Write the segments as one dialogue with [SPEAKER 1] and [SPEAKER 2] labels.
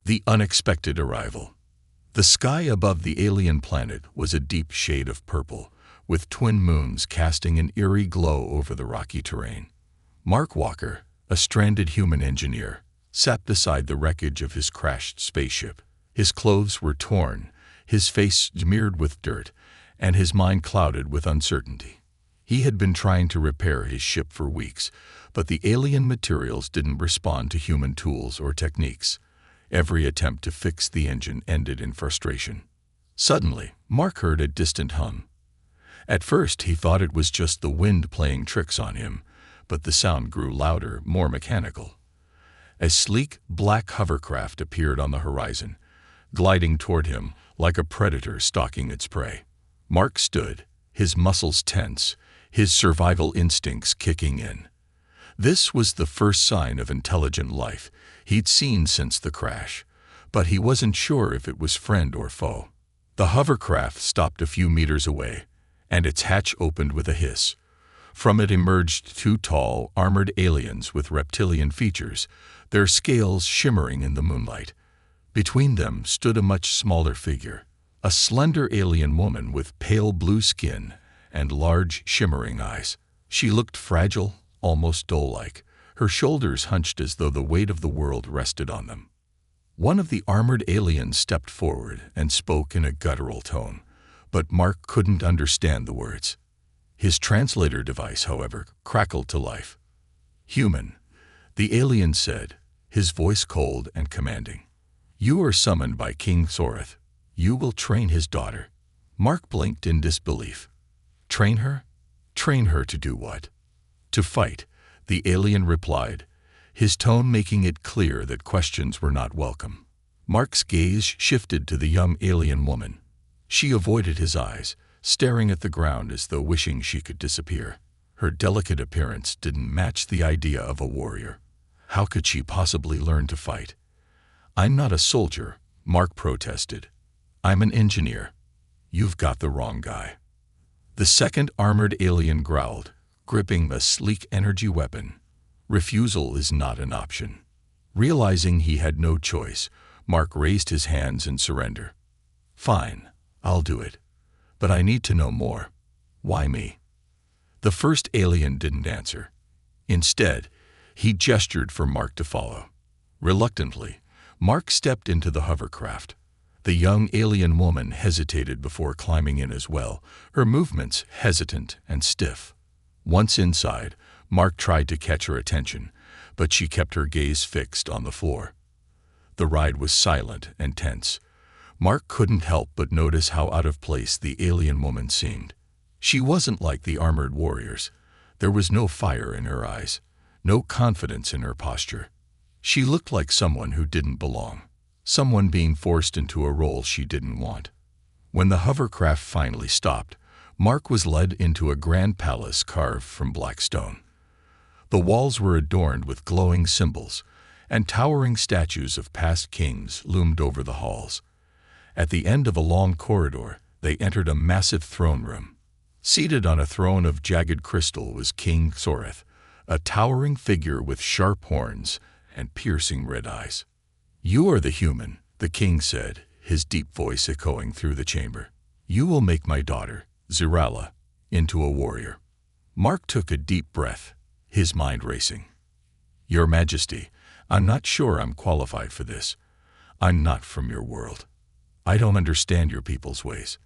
[SPEAKER 1] The unexpected arrival. The sky above the alien planet was a deep shade of purple, with twin moons casting an eerie glow over the rocky terrain. Mark Walker, a stranded human engineer, sat beside the wreckage of his crashed spaceship. His clothes were torn, his face smeared with dirt, and his mind clouded with uncertainty. He had been trying to repair his ship for weeks, but the alien materials didn't respond to human tools or techniques. Every attempt to fix the engine ended in frustration. Suddenly, Mark heard a distant hum. At first, he thought it was just the wind playing tricks on him, but the sound grew louder, more mechanical. A sleek, black hovercraft appeared on the horizon, gliding toward him like a predator stalking its prey. Mark stood, his muscles tense, his survival instincts kicking in. This was the first sign of intelligent life he'd seen since the crash, but he wasn't sure if it was friend or foe. The hovercraft stopped a few meters away, and its hatch opened with a hiss. From it emerged two tall, armored aliens with reptilian features, their scales shimmering in the moonlight. Between them stood a much smaller figure, a slender alien woman with pale blue skin and large, shimmering eyes. She looked fragile, almost doll-like, her shoulders hunched as though the weight of the world rested on them. One of the armored aliens stepped forward and spoke in a guttural tone, but Mark couldn't understand the words. His translator device, however, crackled to life. "Human," the alien said, his voice cold and commanding. "You are summoned by King Soreth. You will train his daughter." Mark blinked in disbelief. "Train her? Train her to do what?" "To fight," the alien replied, his tone making it clear that questions were not welcome. Mark's gaze shifted to the young alien woman. She avoided his eyes, staring at the ground as though wishing she could disappear. Her delicate appearance didn't match the idea of a warrior. How could she possibly learn to fight? "I'm not a soldier," Mark protested. "I'm an engineer." "You've got the wrong guy." The second armored alien growled, gripping a sleek energy weapon. "Refusal is not an option." Realizing he had no choice, Mark raised his hands in surrender. "Fine, I'll do it. But I need to know more. Why me?" The first alien didn't answer. Instead, he gestured for Mark to follow. Reluctantly, Mark stepped into the hovercraft. The young alien woman hesitated before climbing in as well, her movements hesitant and stiff. Once inside, Mark tried to catch her attention, but she kept her gaze fixed on the floor. The ride was silent and tense. Mark couldn't help but notice how out of place the alien woman seemed. She wasn't like the armored warriors. There was no fire in her eyes, no confidence in her posture. She looked like someone who didn't belong, someone being forced into a role she didn't want. When the hovercraft finally stopped, Mark was led into a grand palace carved from black stone. The walls were adorned with glowing symbols, and towering statues of past kings loomed over the halls. At the end of a long corridor, they entered a massive throne room. Seated on a throne of jagged crystal was King Soreth, a towering figure with sharp horns and piercing red eyes. "You are the human," the king said, his deep voice echoing through the chamber. "You will make my daughter, Zirala, into a warrior." Mark took a deep breath, his mind racing. "Your Majesty, I'm not sure I'm qualified for this. I'm not from your world. I don't understand your people's ways."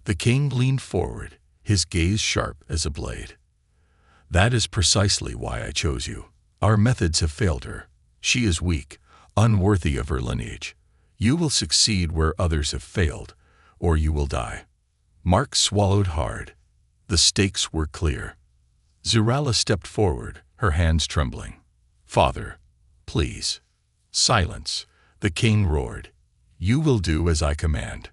[SPEAKER 1] The king leaned forward, his gaze sharp as a blade. "That is precisely why I chose you. Our methods have failed her. She is weak, unworthy of her lineage. You will succeed where others have failed, or you will die." Mark swallowed hard. The stakes were clear. Zirala stepped forward, her hands trembling. "Father, please." "Silence," the king roared. "You will do as I command."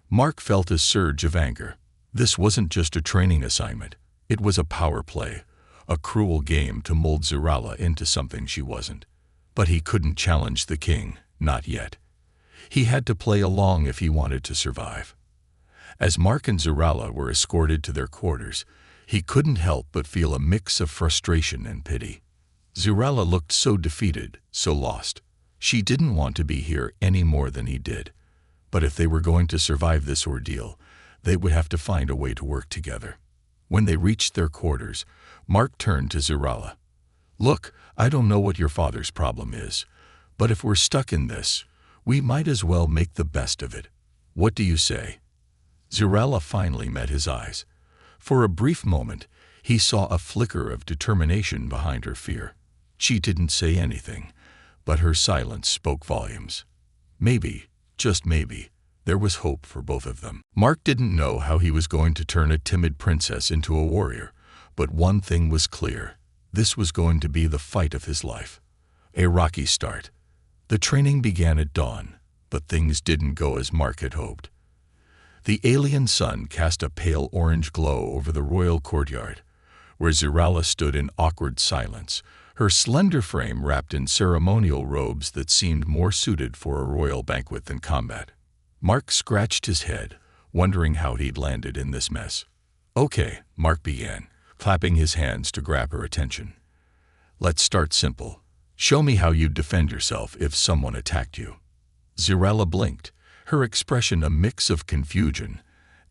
[SPEAKER 1] Mark felt a surge of anger. This wasn't just a training assignment. It was a power play, a cruel game to mold Zirala into something she wasn't. But he couldn't challenge the king, not yet. He had to play along if he wanted to survive. As Mark and Zirala were escorted to their quarters, he couldn't help but feel a mix of frustration and pity. Zirala looked so defeated, so lost. She didn't want to be here any more than he did, but if they were going to survive this ordeal, they would have to find a way to work together. When they reached their quarters, Mark turned to Zerala. "Look, I don't know what your father's problem is, but if we're stuck in this, we might as well make the best of it. What do you say?" Zerala finally met his eyes. For a brief moment, he saw a flicker of determination behind her fear. She didn't say anything, but her silence spoke volumes. Maybe, just maybe, there was hope for both of them. Mark didn't know how he was going to turn a timid princess into a warrior, but one thing was clear. This was going to be the fight of his life. A rocky start. The training began at dawn, but things didn't go as Mark had hoped. The alien sun cast a pale orange glow over the royal courtyard, where Zerala stood in awkward silence, her slender frame wrapped in ceremonial robes that seemed more suited for a royal banquet than combat. Mark scratched his head, wondering how he'd landed in this mess. "Okay," Mark began, clapping his hands to grab her attention. "Let's start simple. Show me how you'd defend yourself if someone attacked you." Zerala blinked, her expression a mix of confusion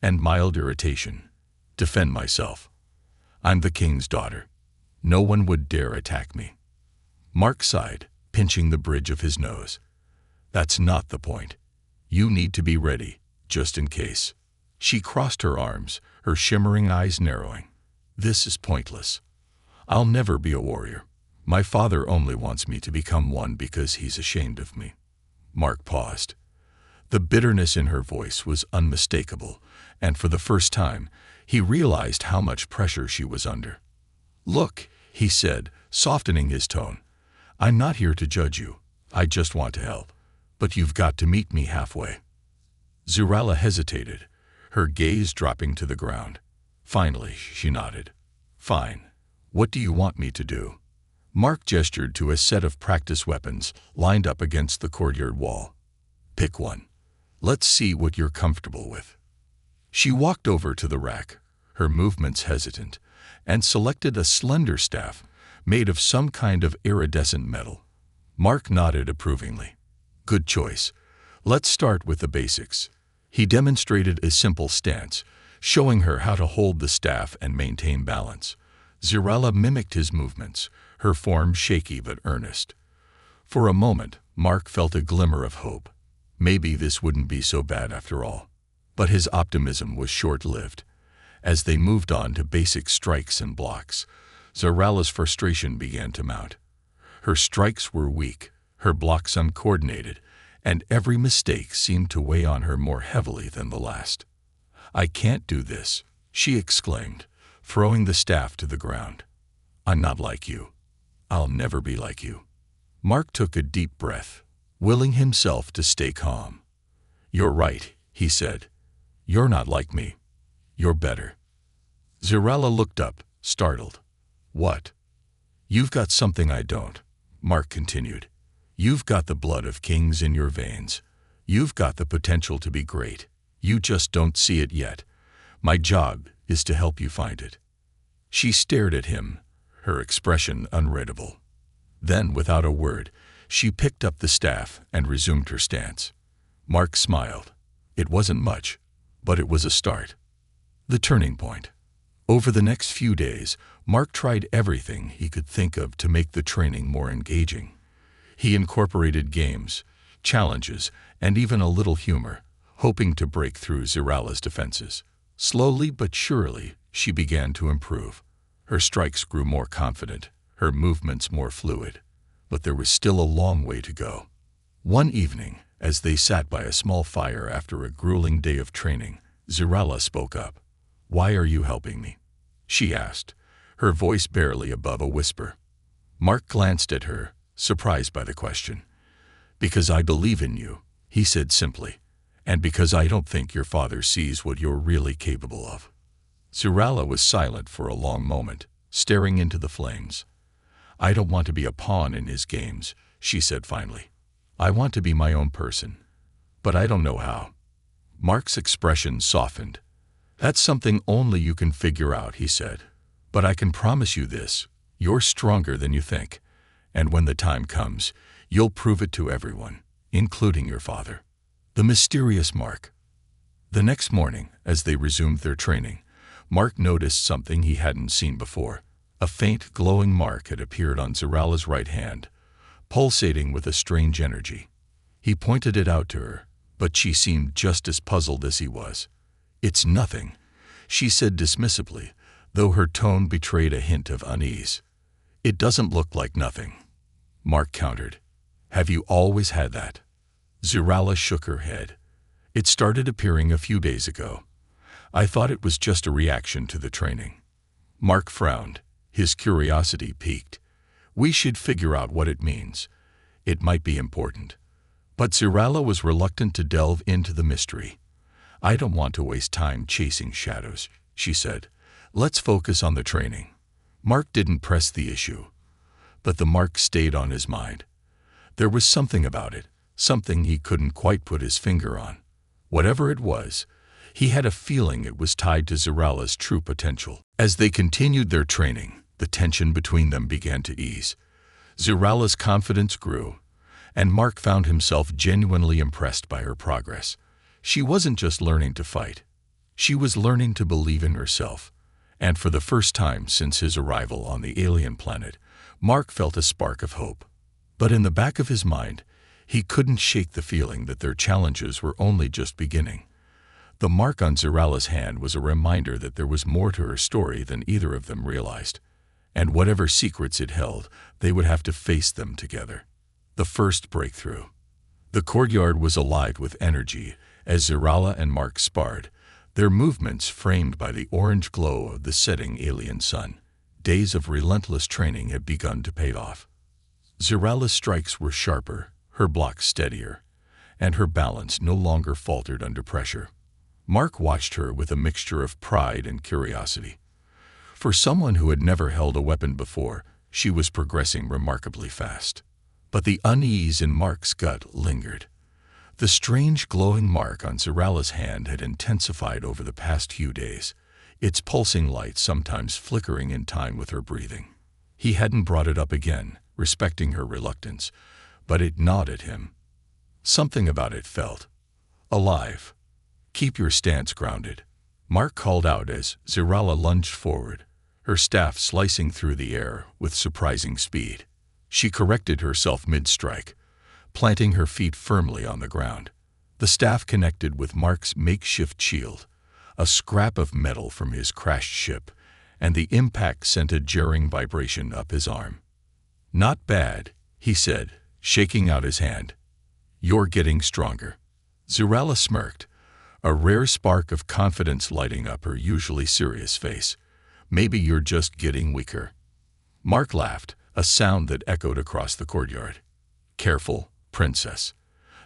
[SPEAKER 1] and mild irritation. "Defend myself. I'm the king's daughter. No one would dare attack me." Mark sighed, pinching the bridge of his nose. "That's not the point. You need to be ready, just in case." She crossed her arms, her shimmering eyes narrowing. "This is pointless. I'll never be a warrior. My father only wants me to become one because he's ashamed of me." Mark paused. The bitterness in her voice was unmistakable, and for the first time, he realized how much pressure she was under. "Look," he said, softening his tone, "I'm not here to judge you. I just want to help. But you've got to meet me halfway." Zerala hesitated, her gaze dropping to the ground. Finally, she nodded. "Fine. What do you want me to do?" Mark gestured to a set of practice weapons lined up against the courtyard wall. "Pick one. Let's see what you're comfortable with." She walked over to the rack, her movements hesitant, and selected a slender staff made of some kind of iridescent metal. Mark nodded approvingly. "Good choice. Let's start with the basics." He demonstrated a simple stance, showing her how to hold the staff and maintain balance. Zerala mimicked his movements, her form shaky but earnest. For a moment, Mark felt a glimmer of hope. Maybe this wouldn't be so bad after all. But his optimism was short-lived. As they moved on to basic strikes and blocks, Zerala's frustration began to mount. Her strikes were weak, her blocks uncoordinated, and every mistake seemed to weigh on her more heavily than the last. "I can't do this," she exclaimed, throwing the staff to the ground. "I'm not like you. I'll never be like you." Mark took a deep breath, willing himself to stay calm. "You're right," he said. "You're not like me. You're better." Zerala looked up, startled. "What?" "You've got something I don't," Mark continued. "You've got the blood of kings in your veins. You've got the potential to be great. You just don't see it yet. My job is to help you find it." She stared at him, her expression unreadable. Then, without a word, she picked up the staff and resumed her stance. Mark smiled. It wasn't much, but it was a start. The turning point. Over the next few days, Mark tried everything he could think of to make the training more engaging. He incorporated games, challenges, and even a little humor, hoping to break through Zerala's defenses. Slowly but surely, she began to improve. Her strikes grew more confident, her movements more fluid. But there was still a long way to go. One evening, as they sat by a small fire after a grueling day of training, Zerala spoke up. "Why are you helping me?" she asked, her voice barely above a whisper. Mark glanced at her, surprised by the question. "Because I believe in you," he said simply, "and because I don't think your father sees what you're really capable of." Zerala was silent for a long moment, staring into the flames. "I don't want to be a pawn in his games," she said finally. "I want to be my own person. But I don't know how." Mark's expression softened. "That's something only you can figure out," he said. "But I can promise you this, you're stronger than you think. And when the time comes, You'll prove it to everyone, including your father. The mysterious Mark. The next morning, as they resumed their training, Mark noticed something he hadn't seen before. A faint, glowing mark had appeared on Zerala's right hand, pulsating with a strange energy. He pointed it out to her, but she seemed just as puzzled as he was. "It's nothing," she said dismissively, though her tone betrayed a hint of unease. "It doesn't look like nothing," Mark countered. "Have you always had that?" Zerala shook her head. "It started appearing a few days ago. I thought it was just a reaction to the training." Mark frowned, his curiosity piqued. "We should figure out what it means. It might be important." But Zerala was reluctant to delve into the mystery. "I don't want to waste time chasing shadows," she said. "Let's focus on the training." Mark didn't press the issue, but the mark stayed on his mind. There was something about it, something he couldn't quite put his finger on. Whatever it was, he had a feeling it was tied to Zerala's true potential. As they continued their training, the tension between them began to ease. Zerala's confidence grew, and Mark found himself genuinely impressed by her progress. She wasn't just learning to fight. She was learning to believe in herself. And for the first time since his arrival on the alien planet, Mark felt a spark of hope. But in the back of his mind, he couldn't shake the feeling that their challenges were only just beginning. The mark on Zerala's hand was a reminder that there was more to her story than either of them realized. And whatever secrets it held, they would have to face them together. The first breakthrough. The courtyard was alive with energy as Zerala and Mark sparred, their movements framed by the orange glow of the setting alien sun. Days of relentless training had begun to pay off. Zerala's strikes were sharper, her blocks steadier, and her balance no longer faltered under pressure. Mark watched her with a mixture of pride and curiosity. For someone who had never held a weapon before, she was progressing remarkably fast. But the unease in Mark's gut lingered. The strange glowing mark on Zerala's hand had intensified over the past few days, its pulsing light sometimes flickering in time with her breathing. He hadn't brought it up again, respecting her reluctance, but it gnawed at him. Something about it felt alive. "Keep your stance grounded," Mark called out as Zerala lunged forward, her staff slicing through the air with surprising speed. She corrected herself mid-strike, planting her feet firmly on the ground. The staff connected with Mark's makeshift shield, a scrap of metal from his crashed ship, and the impact sent a jarring vibration up his arm. "Not bad," he said, shaking out his hand. "You're getting stronger." Zerala smirked, a rare spark of confidence lighting up her usually serious face. "Maybe you're just getting weaker." Mark laughed, a sound that echoed across the courtyard. "Careful, princess.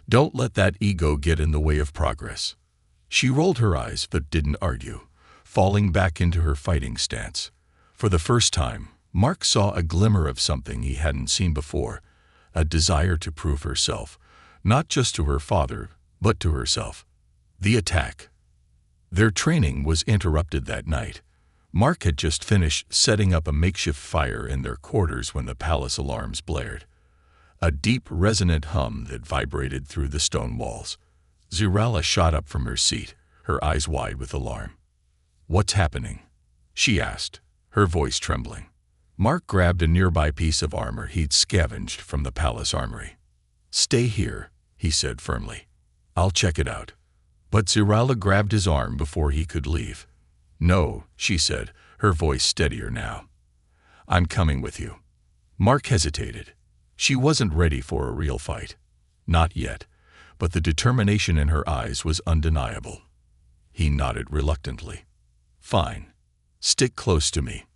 [SPEAKER 1] Don't let that ego get in the way of progress." She rolled her eyes but didn't argue, falling back into her fighting stance. For the first time, Mark saw a glimmer of something he hadn't seen before, a desire to prove herself, not just to her father, but to herself. The attack. Their training was interrupted that night. Mark had just finished setting up a makeshift fire in their quarters when the palace alarms blared. A deep, resonant hum that vibrated through the stone walls. Zerala shot up from her seat, her eyes wide with alarm. "What's happening?" she asked, her voice trembling. Mark grabbed a nearby piece of armor he'd scavenged from the palace armory. "Stay here," he said firmly. "I'll check it out." But Zerala grabbed his arm before he could leave. "No," she said, her voice steadier now. "I'm coming with you." Mark hesitated. She wasn't ready for a real fight. Not yet, but the determination in her eyes was undeniable. He nodded reluctantly. "Fine. Stick close to me."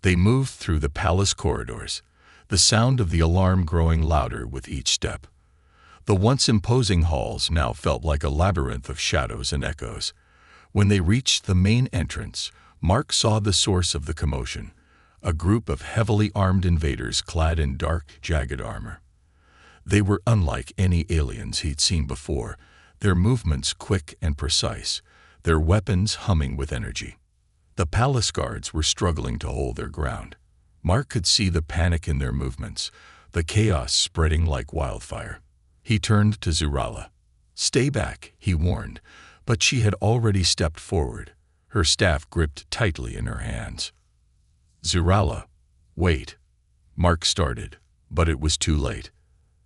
[SPEAKER 1] They moved through the palace corridors, the sound of the alarm growing louder with each step. The once imposing halls now felt like a labyrinth of shadows and echoes. When they reached the main entrance, Mark saw the source of the commotion, a group of heavily armed invaders clad in dark, jagged armor. They were unlike any aliens he'd seen before, their movements quick and precise, their weapons humming with energy. The palace guards were struggling to hold their ground. Mark could see the panic in their movements, the chaos spreading like wildfire. He turned to Zerala. "Stay back," he warned, but she had already stepped forward, her staff gripped tightly in her hands. "Zerala, wait," Mark started, but it was too late.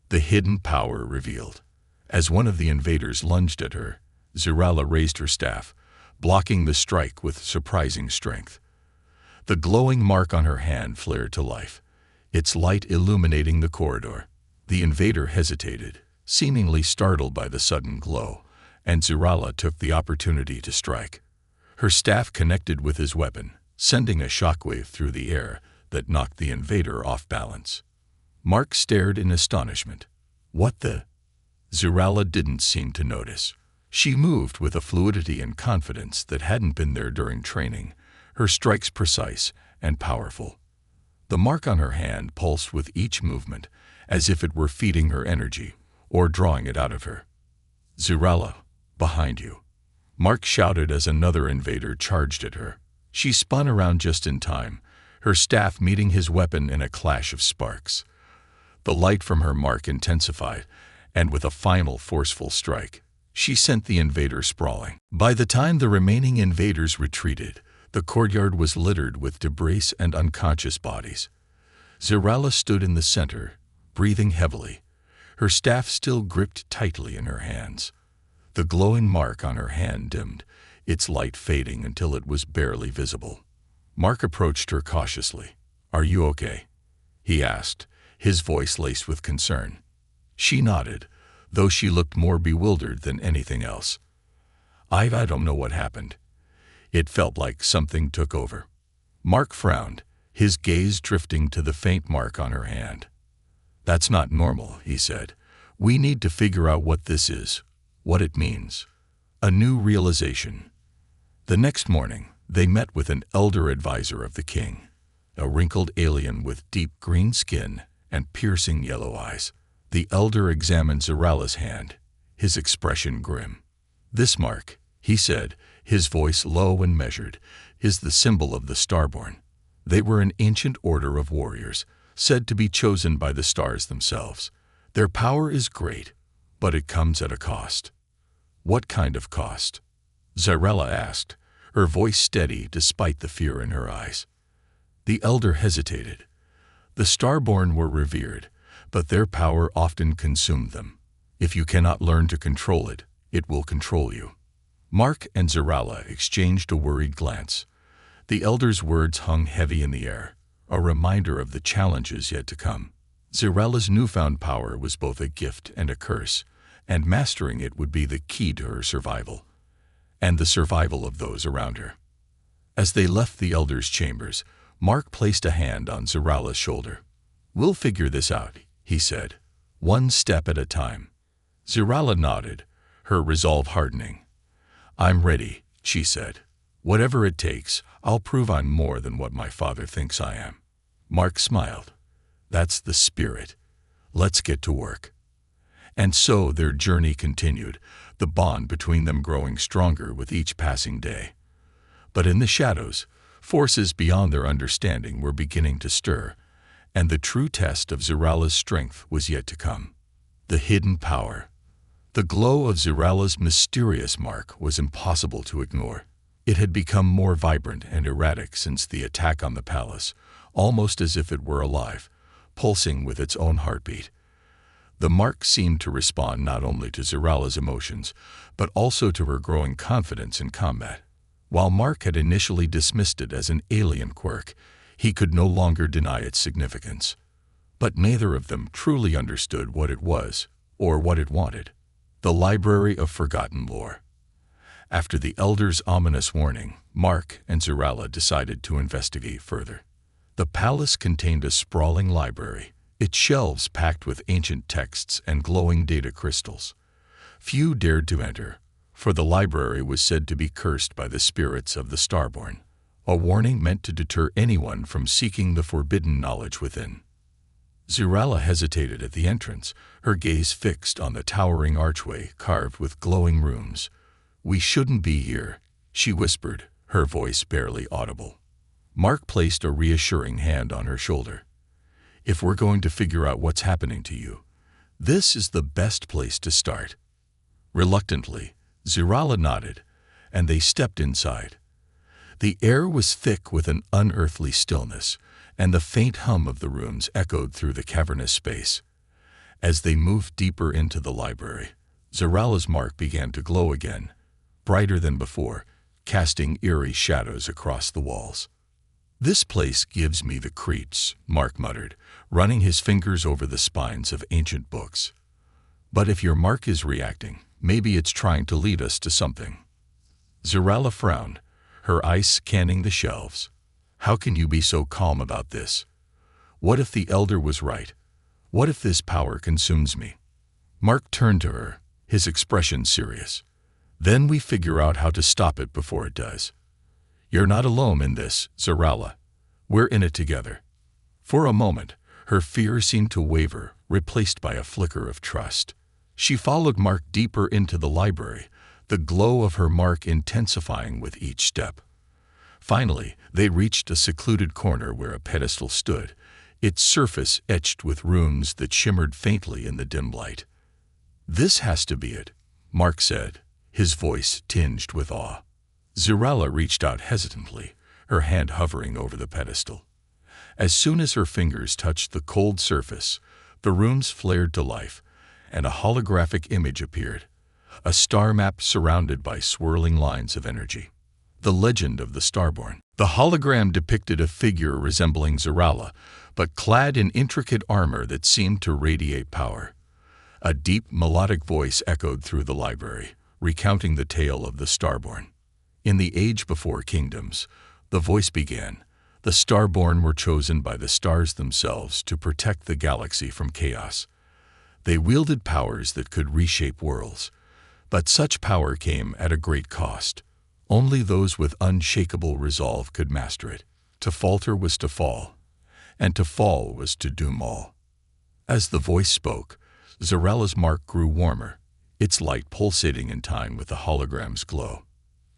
[SPEAKER 1] The hidden power revealed. As one of the invaders lunged at her, Zerala raised her staff, blocking the strike with surprising strength. The glowing mark on her hand flared to life, its light illuminating the corridor. The invader hesitated, seemingly startled by the sudden glow, and Zerala took the opportunity to strike. Her staff connected with his weapon, sending a shockwave through the air that knocked the invader off balance. Mark stared in astonishment. "What the?" Zerala didn't seem to notice. She moved with a fluidity and confidence that hadn't been there during training, her strikes precise and powerful. The mark on her hand pulsed with each movement, as if it were feeding her energy or drawing it out of her. "Zerala, behind you," Mark shouted as another invader charged at her. She spun around just in time, her staff meeting his weapon in a clash of sparks. The light from her mark intensified, and with a final forceful strike, she sent the invader sprawling. By the time the remaining invaders retreated, the courtyard was littered with debris and unconscious bodies. Zerala stood in the center, breathing heavily, her staff still gripped tightly in her hands. The glowing mark on her hand dimmed, its light fading until it was barely visible. Mark approached her cautiously. "Are you okay?" he asked, his voice laced with concern. She nodded, though she looked more bewildered than anything else. I don't know what happened. It felt like something took over." Mark frowned, his gaze drifting to the faint mark on her hand. "That's not normal," he said. "We need to figure out what this is, what it means." A new realization. The next morning, they met with an elder advisor of the king, a wrinkled alien with deep green skin and piercing yellow eyes. The elder examined Zerala's hand, his expression grim. "This mark," he said, his voice low and measured, "is the symbol of the Starborn. They were an ancient order of warriors, said to be chosen by the stars themselves. Their power is great, but it comes at a cost." "What kind of cost?" Zerala asked, her voice steady despite the fear in her eyes. The elder hesitated. The Starborn were revered, but their power often consumed them. If you cannot learn to control it, it will control you. Mark and Zerala exchanged a worried glance. The elder's words hung heavy in the air, a reminder of the challenges yet to come. Zerala's newfound power was both a gift and a curse, and mastering it would be the key to her survival, and the survival of those around her. As they left the elder's chambers, Mark placed a hand on Zerala's shoulder. "We'll figure this out," he said, "one step at a time." Zerala nodded, her resolve hardening. "I'm ready," she said. "Whatever it takes, I'll prove I'm more than what my father thinks I am." Mark smiled. "That's the spirit. Let's get to work." And so their journey continued, the bond between them growing stronger with each passing day. But in the shadows, forces beyond their understanding were beginning to stir, and the true test of Zerala's strength was yet to come. The hidden power. The glow of Zerala's mysterious mark was impossible to ignore. It had become more vibrant and erratic since the attack on the palace, almost as if it were alive, pulsing with its own heartbeat. The mark seemed to respond not only to Zerala's emotions, but also to her growing confidence in combat. While Mark had initially dismissed it as an alien quirk, he could no longer deny its significance. But neither of them truly understood what it was, or what it wanted. The Library of Forgotten Lore. After the Elder's ominous warning, Mark and Zerala decided to investigate further. The palace contained a sprawling library, its shelves packed with ancient texts and glowing data crystals. Few dared to enter, for the library was said to be cursed by the spirits of the Starborn, a warning meant to deter anyone from seeking the forbidden knowledge within. Zerala hesitated at the entrance, her gaze fixed on the towering archway carved with glowing runes. "We shouldn't be here," she whispered, her voice barely audible. Mark placed a reassuring hand on her shoulder. If we're going to figure out what's happening to you, this is the best place to start." Reluctantly, Zerala nodded, and they stepped inside. The air was thick with an unearthly stillness, and the faint hum of the rooms echoed through the cavernous space. As they moved deeper into the library, Zerala's mark began to glow again, brighter than before, casting eerie shadows across the walls. "This place gives me the creeps," Mark muttered, running his fingers over the spines of ancient books. "But if your mark is reacting, maybe it's trying to lead us to something." Zerala frowned, her eyes scanning the shelves. "How can you be so calm about this? What if the Elder was right? What if this power consumes me?" Mark turned to her, his expression serious. "Then we figure out how to stop it before it does. You're not alone in this, Zerala. We're in it together." For a moment, her fear seemed to waver, replaced by a flicker of trust. She followed Mark deeper into the library, the glow of her mark intensifying with each step. Finally, they reached a secluded corner where a pedestal stood, its surface etched with runes that shimmered faintly in the dim light. "This has to be it," Mark said, his voice tinged with awe. Zerala reached out hesitantly, her hand hovering over the pedestal. As soon as her fingers touched the cold surface, the runes flared to life, and a holographic image appeared, a star map surrounded by swirling lines of energy. The legend of the Starborn. The hologram depicted a figure resembling Zerala, but clad in intricate armor that seemed to radiate power. A deep, melodic voice echoed through the library, recounting the tale of the Starborn. "In the age before kingdoms," the voice began, "the Starborn were chosen by the stars themselves to protect the galaxy from chaos. They wielded powers that could reshape worlds, but such power came at a great cost. Only those with unshakable resolve could master it. To falter was to fall, and to fall was to doom all." As the voice spoke, Zerala's mark grew warmer, its light pulsating in time with the hologram's glow.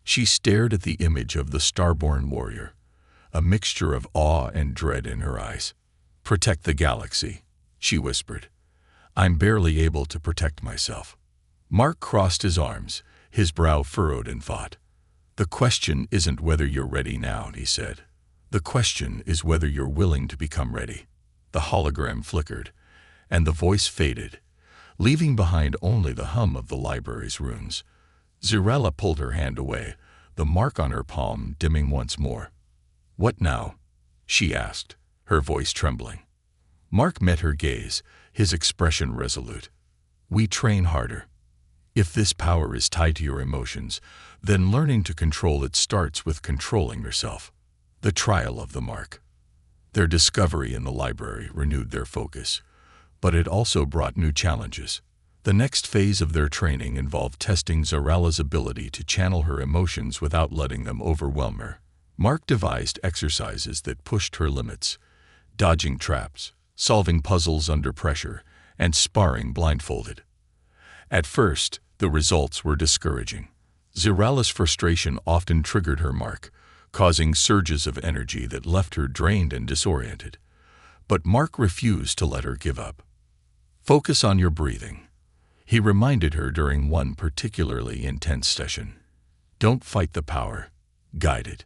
[SPEAKER 1] She stared at the image of the Starborn warrior, a mixture of awe and dread in her eyes. "Protect the galaxy," she whispered. "I'm barely able to protect myself." Mark crossed his arms, his brow furrowed in thought. "The question isn't whether you're ready now," he said. "The question is whether you're willing to become ready." The hologram flickered, and the voice faded, leaving behind only the hum of the library's runes. Zerala pulled her hand away, the mark on her palm dimming once more. "What now?" she asked, her voice trembling. Mark met her gaze, his expression resolute. "We train harder. If this power is tied to your emotions, then learning to control it starts with controlling yourself." The trial of the mark. Their discovery in the library renewed their focus, but it also brought new challenges. The next phase of their training involved testing Zerala's ability to channel her emotions without letting them overwhelm her. Mark devised exercises that pushed her limits, dodging traps, solving puzzles under pressure, and sparring blindfolded. At first, the results were discouraging. Zerala's frustration often triggered her mark, causing surges of energy that left her drained and disoriented. But Mark refused to let her give up. "Focus on your breathing," he reminded her during one particularly intense session. "Don't fight the power, guide it."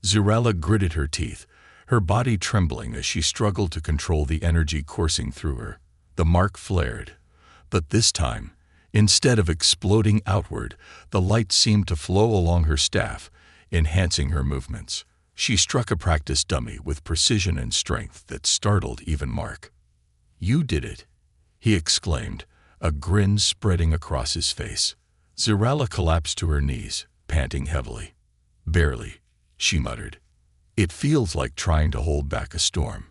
[SPEAKER 1] Zerala gritted her teeth, her body trembling as she struggled to control the energy coursing through her. The mark flared, but this time, instead of exploding outward, the light seemed to flow along her staff, enhancing her movements. She struck a practice dummy with precision and strength that startled even Mark. "You did it," he exclaimed, a grin spreading across his face. Zerala collapsed to her knees, panting heavily. "Barely," she muttered. "It feels like trying to hold back a storm."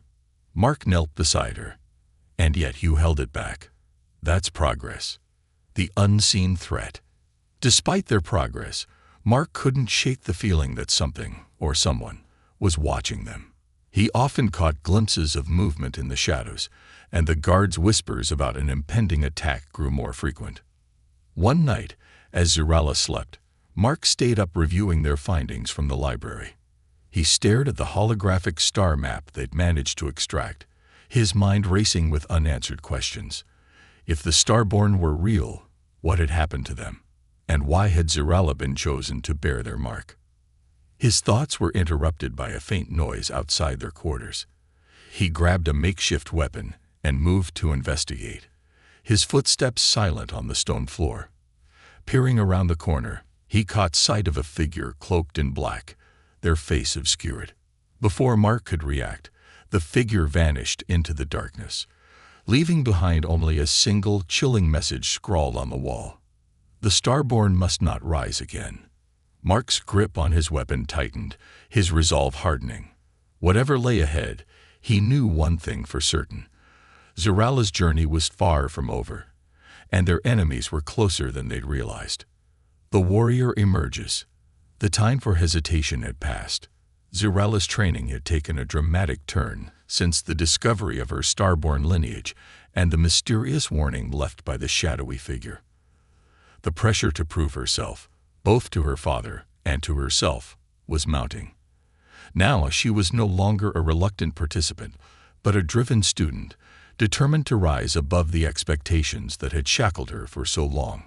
[SPEAKER 1] Mark knelt beside her. "And yet you held it back. That's progress." The unseen threat. Despite their progress, Mark couldn't shake the feeling that something, or someone, was watching them. He often caught glimpses of movement in the shadows, and the guards' whispers about an impending attack grew more frequent. One night, as Zerala slept, Mark stayed up reviewing their findings from the library. He stared at the holographic star map they'd managed to extract, his mind racing with unanswered questions. If the Starborn were real, what had happened to them? And why had Zerala been chosen to bear their mark? His thoughts were interrupted by a faint noise outside their quarters. He grabbed a makeshift weapon and moved to investigate, his footsteps silent on the stone floor. Peering around the corner, he caught sight of a figure cloaked in black, their face obscured. Before Mark could react, the figure vanished into the darkness, leaving behind only a single chilling message scrawled on the wall. The Starborn must not rise again. Mark's grip on his weapon tightened, his resolve hardening. Whatever lay ahead, he knew one thing for certain. Zerala's journey was far from over, and their enemies were closer than they'd realized. The warrior emerges. The time for hesitation had passed. Zerala's training had taken a dramatic turn since the discovery of her Starborn lineage and the mysterious warning left by the shadowy figure. The pressure to prove herself, both to her father and to herself, was mounting. Now she was no longer a reluctant participant, but a driven student, determined to rise above the expectations that had shackled her for so long.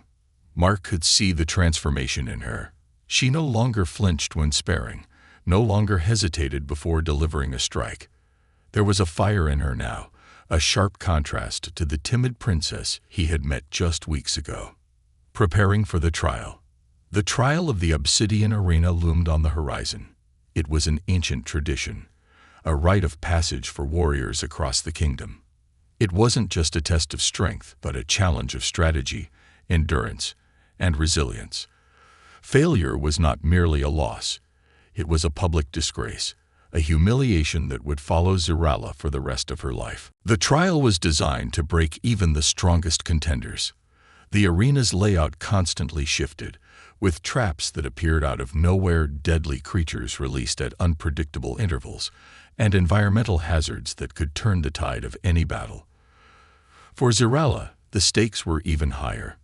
[SPEAKER 1] Mark could see the transformation in her. She no longer flinched when sparring, no longer hesitated before delivering a strike. There was a fire in her now, a sharp contrast to the timid princess he had met just weeks ago. Preparing for the trial. The trial of the Obsidian Arena loomed on the horizon. It was an ancient tradition, a rite of passage for warriors across the kingdom. It wasn't just a test of strength, but a challenge of strategy, endurance, and resilience. Failure was not merely a loss. It was a public disgrace, a humiliation that would follow Zerala for the rest of her life. The trial was designed to break even the strongest contenders. The arena's layout constantly shifted, with traps that appeared out of nowhere, deadly creatures released at unpredictable intervals, and environmental hazards that could turn the tide of any battle. For Zerala, the stakes were even higher.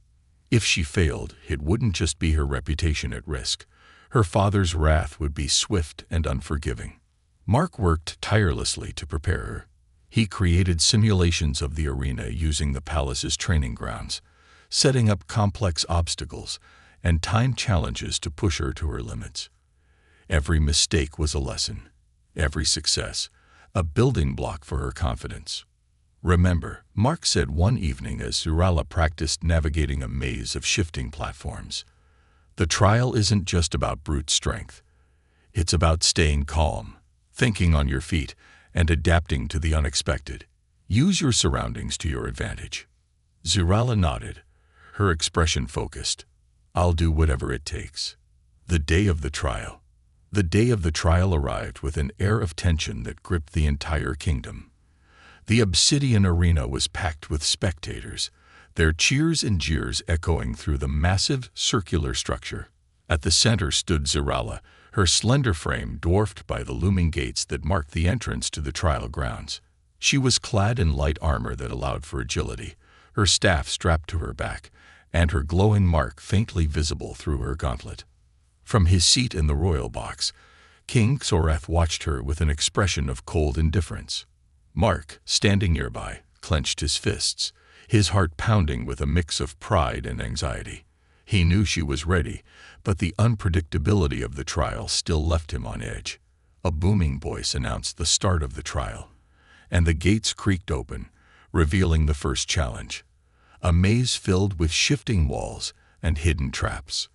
[SPEAKER 1] If she failed, it wouldn't just be her reputation at risk. Her father's wrath would be swift and unforgiving. Mark worked tirelessly to prepare her. He created simulations of the arena using the palace's training grounds, setting up complex obstacles and timed challenges to push her to her limits. Every mistake was a lesson, every success a building block for her confidence. "Remember," Mark said one evening as Zerala practiced navigating a maze of shifting platforms, "the trial isn't just about brute strength. It's about staying calm, thinking on your feet, and adapting to the unexpected. Use your surroundings to your advantage." Zerala nodded, her expression focused. "I'll do whatever it takes." The day of the trial. The day of the trial arrived with an air of tension that gripped the entire kingdom. The Obsidian Arena was packed with spectators, their cheers and jeers echoing through the massive circular structure. At the center stood Zerala, her slender frame dwarfed by the looming gates that marked the entrance to the trial grounds. She was clad in light armor that allowed for agility, her staff strapped to her back, and her glowing mark faintly visible through her gauntlet. From his seat in the royal box, King Xoreth watched her with an expression of cold indifference. Mark, standing nearby, clenched his fists, his heart pounding with a mix of pride and anxiety. He knew she was ready, but the unpredictability of the trial still left him on edge. A booming voice announced the start of the trial, and the gates creaked open, revealing the first challenge. A maze filled with shifting walls and hidden traps.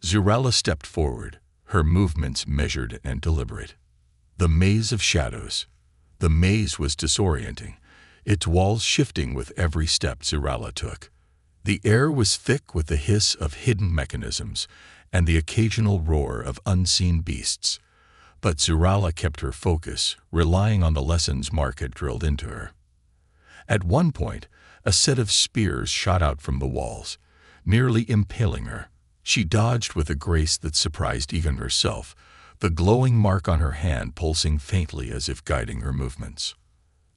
[SPEAKER 1] Zerala stepped forward, her movements measured and deliberate. The maze of shadows. The maze was disorienting, its walls shifting with every step Zerala took. The air was thick with the hiss of hidden mechanisms and the occasional roar of unseen beasts. But Zerala kept her focus, relying on the lessons Mark had drilled into her. At one point, a set of spears shot out from the walls, nearly impaling her. She dodged with a grace that surprised even herself, the glowing mark on her hand pulsing faintly as if guiding her movements.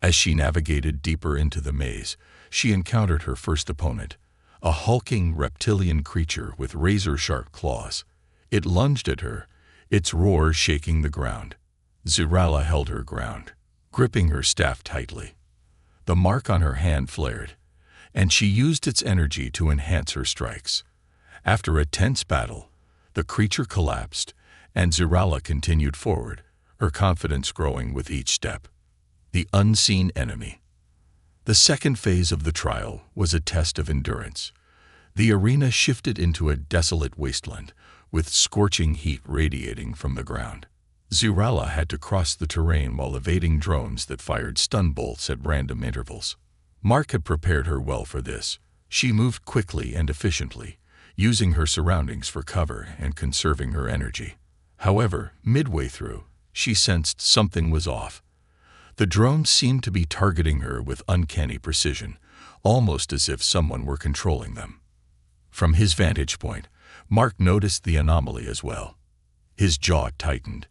[SPEAKER 1] As she navigated deeper into the maze, she encountered her first opponent, a hulking reptilian creature with razor-sharp claws. It lunged at her, its roar shaking the ground. Zerala held her ground, gripping her staff tightly. The mark on her hand flared, and she used its energy to enhance her strikes. After a tense battle, the creature collapsed, and Zirala continued forward, her confidence growing with each step. The unseen enemy. The second phase of the trial was a test of endurance. The arena shifted into a desolate wasteland, with scorching heat radiating from the ground. Zirala had to cross the terrain while evading drones that fired stun bolts at random intervals. Mark had prepared her well for this. She moved quickly and efficiently, using her surroundings for cover and conserving her energy. However, midway through, she sensed something was off. The drones seemed to be targeting her with uncanny precision, almost as if someone were controlling them. From his vantage point, Mark noticed the anomaly as well. His jaw tightened.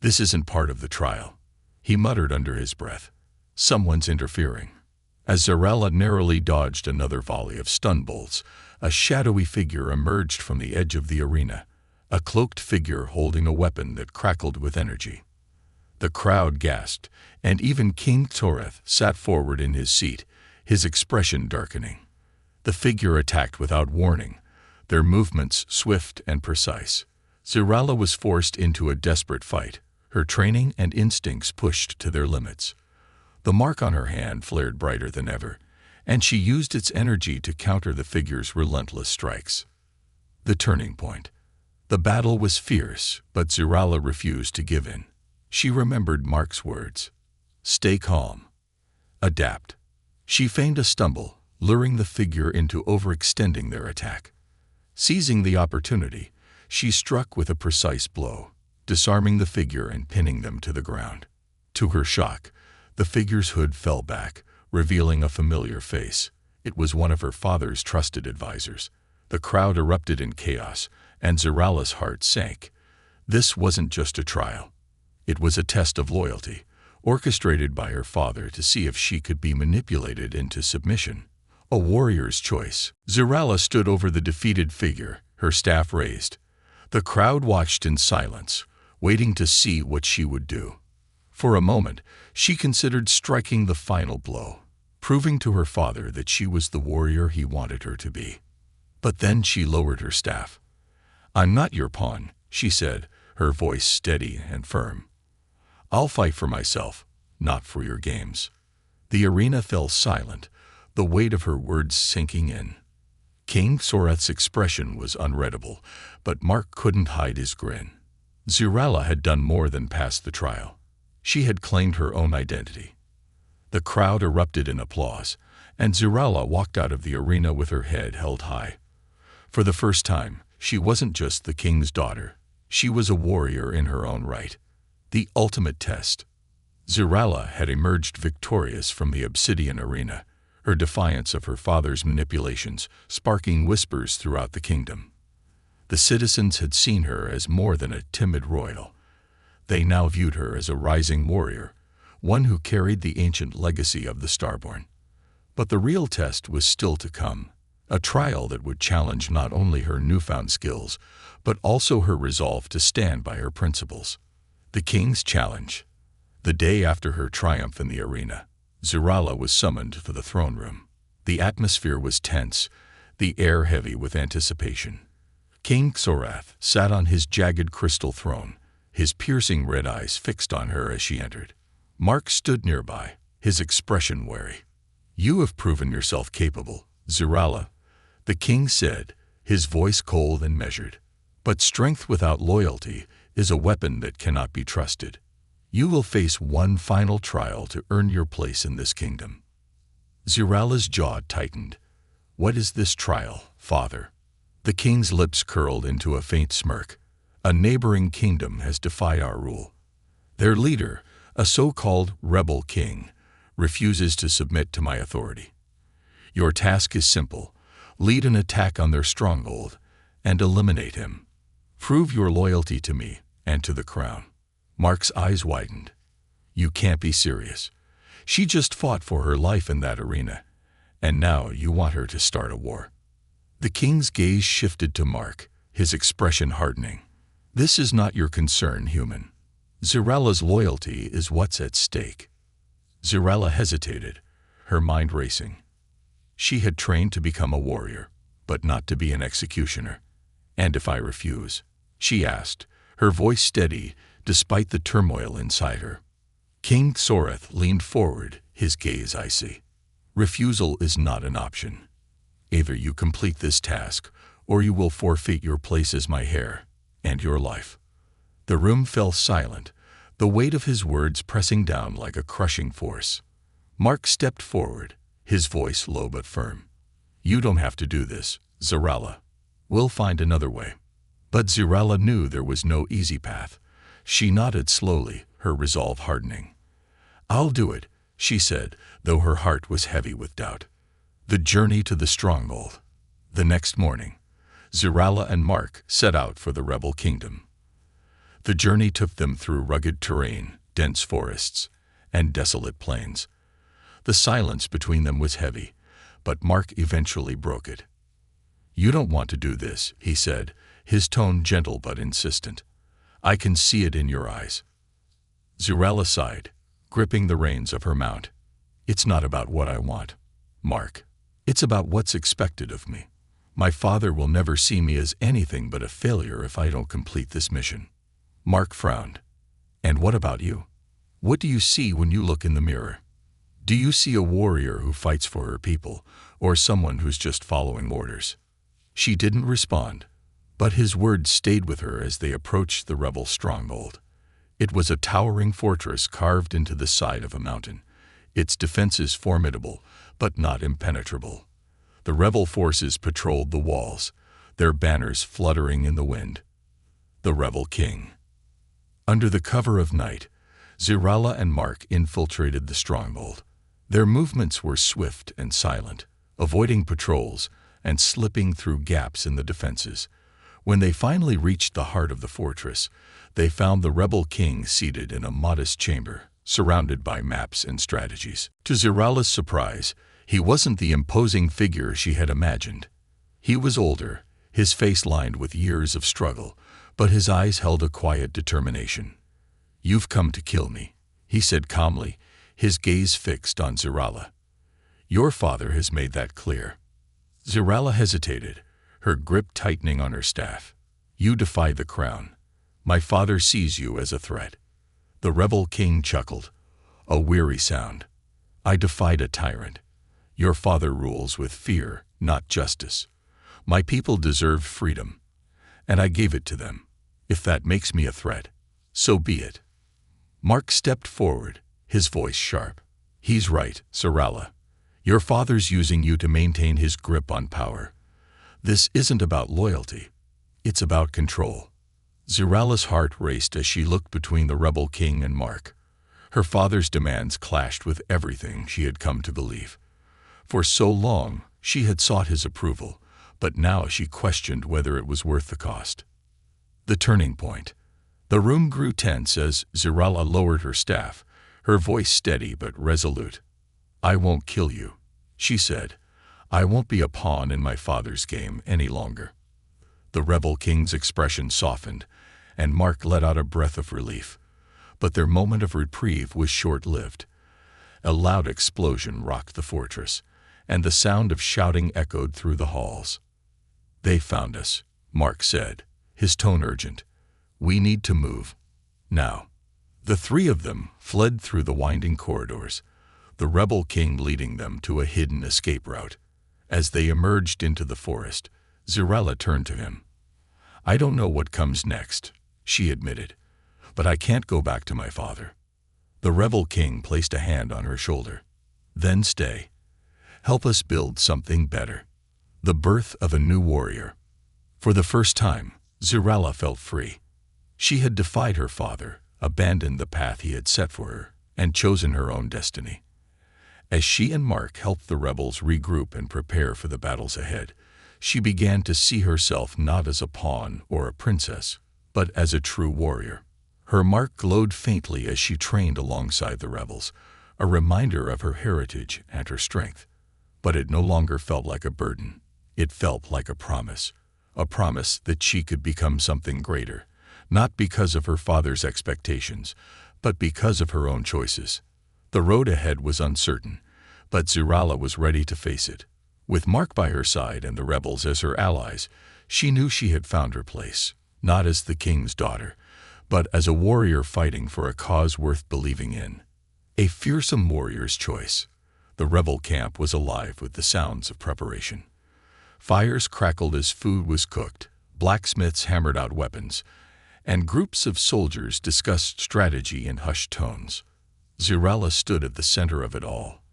[SPEAKER 1] "This isn't part of the trial," he muttered under his breath. "Someone's interfering." As Zirala narrowly dodged another volley of stun bolts, a shadowy figure emerged from the edge of the arena, a cloaked figure holding a weapon that crackled with energy. The crowd gasped, and even King Xoreth sat forward in his seat, his expression darkening. The figure attacked without warning, their movements swift and precise. Zirala was forced into a desperate fight, her training and instincts pushed to their limits. The mark on her hand flared brighter than ever, and she used its energy to counter the figure's relentless strikes. The turning point. The battle was fierce, but Zirala refused to give in. She remembered Mark's words. "Stay calm. Adapt." She feigned a stumble, luring the figure into overextending their attack. Seizing the opportunity, she struck with a precise blow, disarming the figure and pinning them to the ground. To her shock, the figure's hood fell back, revealing a familiar face. It was one of her father's trusted advisors. The crowd erupted in chaos, and Zirala's heart sank. This wasn't just a trial. It was a test of loyalty, orchestrated by her father to see if she could be manipulated into submission. A warrior's choice. Zirala stood over the defeated figure, her staff raised. The crowd watched in silence, waiting to see what she would do. For a moment, she considered striking the final blow, proving to her father that she was the warrior he wanted her to be. But then she lowered her staff. "I'm not your pawn," she said, her voice steady and firm. "I'll fight for myself, not for your games." The arena fell silent, the weight of her words sinking in. King Xoreth's expression was unreadable, but Mark couldn't hide his grin. Zirala had done more than pass the trial. She had claimed her own identity. The crowd erupted in applause, and Zirala walked out of the arena with her head held high. For the first time, she wasn't just the king's daughter. She was a warrior in her own right. The ultimate test. Zirala had emerged victorious from the obsidian arena, her defiance of her father's manipulations sparking whispers throughout the kingdom. The citizens had seen her as more than a timid royal. They now viewed her as a rising warrior, one who carried the ancient legacy of the Starborn. But the real test was still to come, a trial that would challenge not only her newfound skills, but also her resolve to stand by her principles. The king's challenge. The day after her triumph in the arena, Zirala was summoned to the throne room. The atmosphere was tense, the air heavy with anticipation. King Xoreth sat on his jagged crystal throne, his piercing red eyes fixed on her as she entered. Mark stood nearby, his expression wary. "You have proven yourself capable, Zirala," the king said, his voice cold and measured. "But strength without loyalty is a weapon that cannot be trusted. You will face one final trial to earn your place in this kingdom." Zirala's jaw tightened. "What is this trial, father?" The king's lips curled into a faint smirk. "A neighboring kingdom has defied our rule. Their leader, a so-called rebel king, refuses to submit to my authority. Your task is simple. Lead an attack on their stronghold and eliminate him. Prove your loyalty to me and to the crown." Mark's eyes widened. "You can't be serious. She just fought for her life in that arena, and now you want her to start a war." The king's gaze shifted to Mark, his expression hardening. "This is not your concern, human. Zirala's loyalty is what's at stake." Zirala hesitated, her mind racing. She had trained to become a warrior, but not to be an executioner. "And if I refuse?" she asked, her voice steady despite the turmoil inside her. King Soreth leaned forward, his gaze icy. "Refusal is not an option. Either you complete this task, or you will forfeit your place as my heir, and your life." The room fell silent, the weight of his words pressing down like a crushing force. Mark stepped forward, his voice low but firm. "You don't have to do this, Zarala. We'll find another way." But Zarala knew there was no easy path. She nodded slowly, her resolve hardening. "I'll do it," she said, though her heart was heavy with doubt. The journey to the stronghold. The next morning, Zarala and Mark set out for the rebel kingdom. The journey took them through rugged terrain, dense forests, and desolate plains. The silence between them was heavy, but Mark eventually broke it. "You don't want to do this," he said, his tone gentle but insistent. "I can see it in your eyes." Zarala sighed, gripping the reins of her mount. "It's not about what I want, Mark. It's about what's expected of me. My father will never see me as anything but a failure if I don't complete this mission." Mark frowned. "And what about you? What do you see when you look in the mirror? Do you see a warrior who fights for her people, or someone who's just following orders?" She didn't respond, but his words stayed with her as they approached the rebel stronghold. It was a towering fortress carved into the side of a mountain, its defenses formidable, but not impenetrable. The rebel forces patrolled the walls, their banners fluttering in the wind. The rebel king. Under the cover of night, Zarala and Mark infiltrated the stronghold. Their movements were swift and silent, avoiding patrols and slipping through gaps in the defenses. When they finally reached the heart of the fortress, they found the rebel king seated in a modest chamber, surrounded by maps and strategies. To Zarala's surprise, he wasn't the imposing figure she had imagined. He was older, his face lined with years of struggle, but his eyes held a quiet determination. "You've come to kill me," he said calmly, his gaze fixed on Zarala. "Your father has made that clear." Zarala hesitated, her grip tightening on her staff. "You defy the crown. My father sees you as a threat." The rebel king chuckled, a weary sound. "I defied a tyrant. Your father rules with fear, not justice. My people deserved freedom, and I gave it to them. If that makes me a threat, so be it." Mark stepped forward, his voice sharp. "He's right, Zarala. Your father's using you to maintain his grip on power. This isn't about loyalty. It's about control." Zarala's heart raced as she looked between the rebel king and Mark. Her father's demands clashed with everything she had come to believe. For so long, she had sought his approval, but now she questioned whether it was worth the cost. The turning point. The room grew tense as Zarala lowered her staff, her voice steady but resolute. "I won't kill you," she said. "I won't be a pawn in my father's game any longer." The rebel king's expression softened, and Mark let out a breath of relief. But their moment of reprieve was short-lived. A loud explosion rocked the fortress, and the sound of shouting echoed through the halls. "They found us," Mark said, his tone urgent. "We need to move. Now." The three of them fled through the winding corridors, the rebel king leading them to a hidden escape route. As they emerged into the forest, Zarala turned to him. "I don't know what comes next," she admitted, "but I can't go back to my father." The rebel king placed a hand on her shoulder. "Then stay. Help us build something better." The birth of a new warrior. For the first time, Zarala felt free. She had defied her father, abandoned the path he had set for her, and chosen her own destiny. As she and Mark helped the rebels regroup and prepare for the battles ahead, she began to see herself not as a pawn or a princess, but as a true warrior. Her mark glowed faintly as she trained alongside the rebels, a reminder of her heritage and her strength. But it no longer felt like a burden. It felt like a promise that she could become something greater, not because of her father's expectations, but because of her own choices. The road ahead was uncertain, But Zirala was ready to face it. With Mark by her side and the rebels as her allies, she knew she had found her place, not as the king's daughter, but as a warrior fighting for a cause worth believing in. A fearsome warrior's choice. The rebel camp was alive with the sounds of preparation. Fires crackled as food was cooked, blacksmiths hammered out weapons, and groups of soldiers discussed strategy in hushed tones. Zirala stood at the center of it all,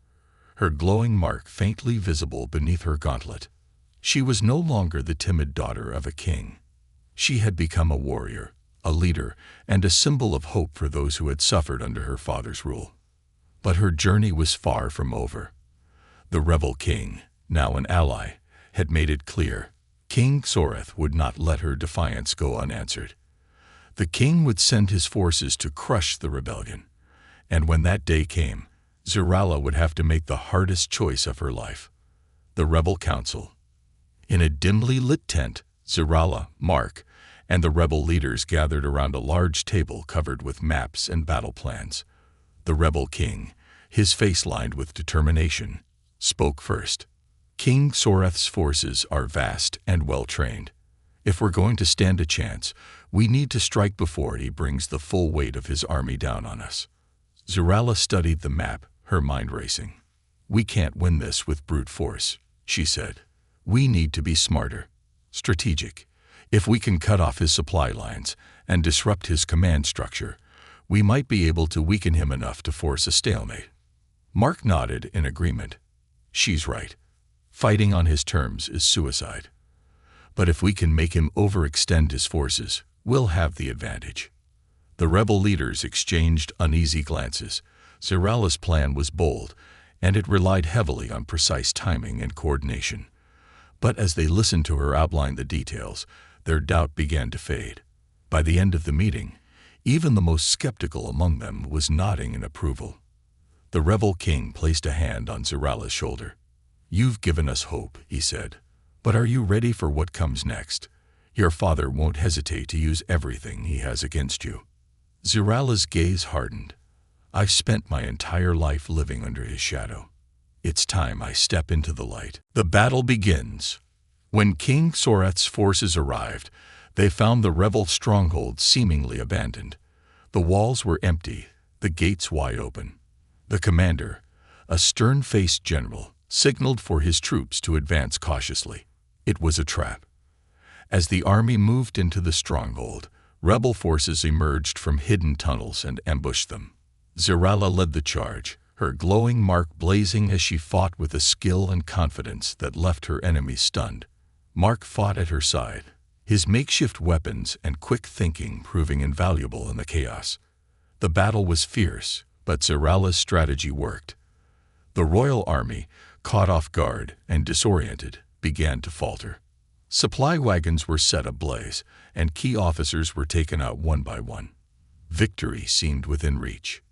[SPEAKER 1] her glowing mark faintly visible beneath her gauntlet. She was no longer the timid daughter of a king. She had become a warrior, a leader, and a symbol of hope for those who had suffered under her father's rule. But her journey was far from over. The rebel king, now an ally, had made it clear. King Soreth would not let her defiance go unanswered. The king would send his forces to crush the rebellion, and when that day came, Zirala would have to make the hardest choice of her life. The rebel council. In a dimly lit tent, Zirala, Mark, and the rebel leaders gathered around a large table covered with maps and battle plans. The rebel king, his face lined with determination, spoke first. King Soreth's forces are vast and well-trained. If we're going to stand a chance, we need to strike before he brings the full weight of his army down on us. Zirala studied the map, her mind racing. We can't win this with brute force, she said. We need to be smarter, strategic. If we can cut off his supply lines and disrupt his command structure, we might be able to weaken him enough to force a stalemate. Mark nodded in agreement. She's right. Fighting on his terms is suicide. But if we can make him overextend his forces, we'll have the advantage. The rebel leaders exchanged uneasy glances. Zirala's plan was bold, and it relied heavily on precise timing and coordination. But as they listened to her outline the details, their doubt began to fade. By the end of the meeting, even the most skeptical among them was nodding in approval. The rebel king placed a hand on Zirala's shoulder. "You've given us hope," he said. "But are you ready for what comes next? Your father won't hesitate to use everything he has against you." Zirala's gaze hardened. "I've spent my entire life living under his shadow. It's time I step into the light." The battle begins. When King Soreth's forces arrived, they found the rebel stronghold seemingly abandoned. The walls were empty, the gates wide open. The commander, a stern-faced general, signaled for his troops to advance cautiously. It was a trap. As the army moved into the stronghold, rebel forces emerged from hidden tunnels and ambushed them. Zirala led the charge, her glowing mark blazing as she fought with a skill and confidence that left her enemies stunned. Mark fought at her side, his makeshift weapons and quick thinking proving invaluable in the chaos. The battle was fierce, but Zirala's strategy worked. The royal army, caught off guard and disoriented, began to falter. Supply wagons were set ablaze, and key officers were taken out one by one. Victory seemed within reach.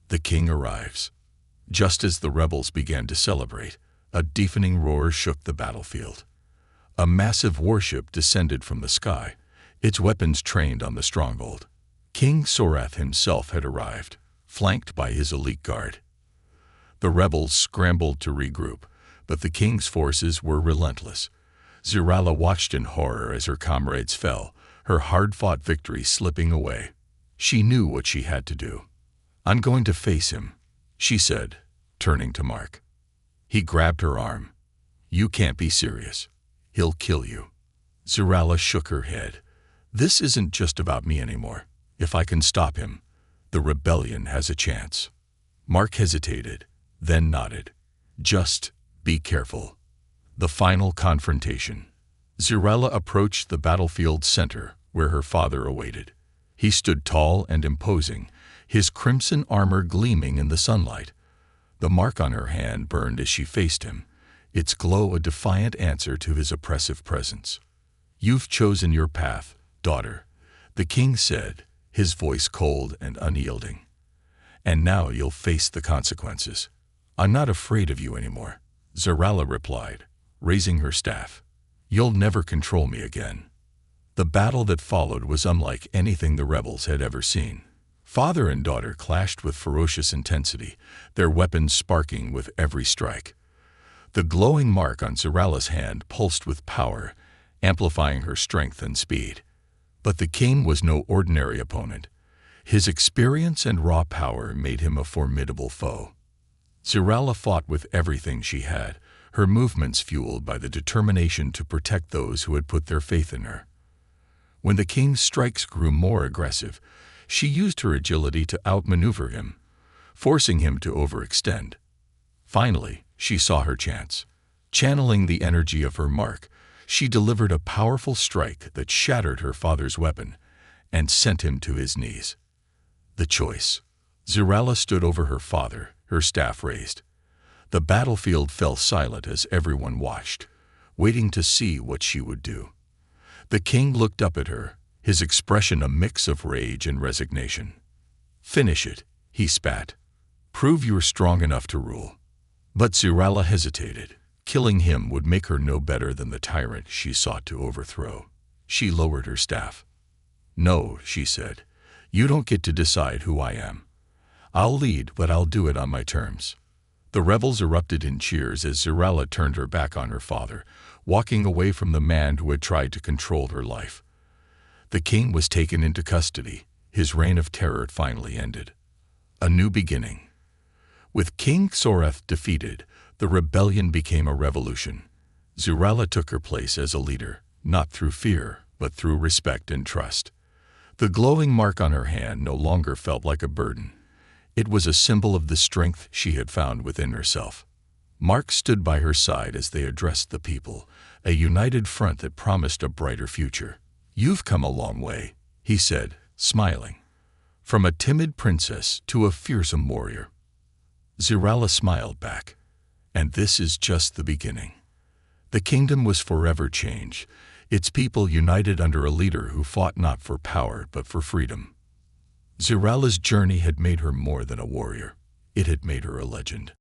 [SPEAKER 1] The king arrives. Just as the rebels began to celebrate, a deafening roar shook the battlefield. A massive warship descended from the sky, its weapons trained on the stronghold. King Soreth himself had arrived, flanked by his elite guard. The rebels scrambled to regroup, but the king's forces were relentless. Zirala watched in horror as her comrades fell, her hard-fought victory slipping away. She knew what she had to do. "I'm going to face him," she said, turning to Mark. He grabbed her arm. "You can't be serious. He'll kill you." Zirala shook her head. "This isn't just about me anymore. If I can stop him, the rebellion has a chance." Mark hesitated, then nodded. "Just be careful." The final confrontation. Zirala approached the battlefield's center, where her father awaited. He stood tall and imposing, his crimson armor gleaming in the sunlight. The mark on her hand burned as she faced him, its glow a defiant answer to his oppressive presence. "You've chosen your path, daughter," the king said, his voice cold and unyielding. "And now you'll face the consequences." "I'm not afraid of you anymore," Zirala replied, raising her staff. "You'll never control me again." The battle that followed was unlike anything the rebels had ever seen. Father and daughter clashed with ferocious intensity, their weapons sparking with every strike. The glowing mark on Zerala's hand pulsed with power, amplifying her strength and speed. But the king was no ordinary opponent. His experience and raw power made him a formidable foe. Zerala fought with everything she had, her movements fueled by the determination to protect those who had put their faith in her. When the king's strikes grew more aggressive, she used her agility to outmaneuver him, forcing him to overextend. Finally, she saw her chance. Channeling the energy of her mark, she delivered a powerful strike that shattered her father's weapon and sent him to his knees. The choice. Zerala stood over her father, her staff raised. The battlefield fell silent as everyone watched, waiting to see what she would do. The king looked up at her, his expression a mix of rage and resignation. "Finish it," he spat. "Prove you're strong enough to rule." But Zerala hesitated. Killing him would make her no better than the tyrant she sought to overthrow. She lowered her staff. "No," she said, "you don't get to decide who I am. I'll lead, but I'll do it on my terms." The rebels erupted in cheers as Zerala turned her back on her father, walking away from the man who had tried to control her life. The king was taken into custody. His reign of terror finally ended. A new beginning. With King Soreth defeated, the rebellion became a revolution. Zerala took her place as a leader, not through fear, but through respect and trust. The glowing mark on her hand no longer felt like a burden. It was a symbol of the strength she had found within herself. Mark stood by her side as they addressed the people, a united front that promised a brighter future. "You've come a long way," he said, smiling. "From a timid princess to a fearsome warrior." Zerala smiled back. "And this is just the beginning." The kingdom was forever changed, its people united under a leader who fought not for power but for freedom. Zerala's journey had made her more than a warrior. It had made her a legend.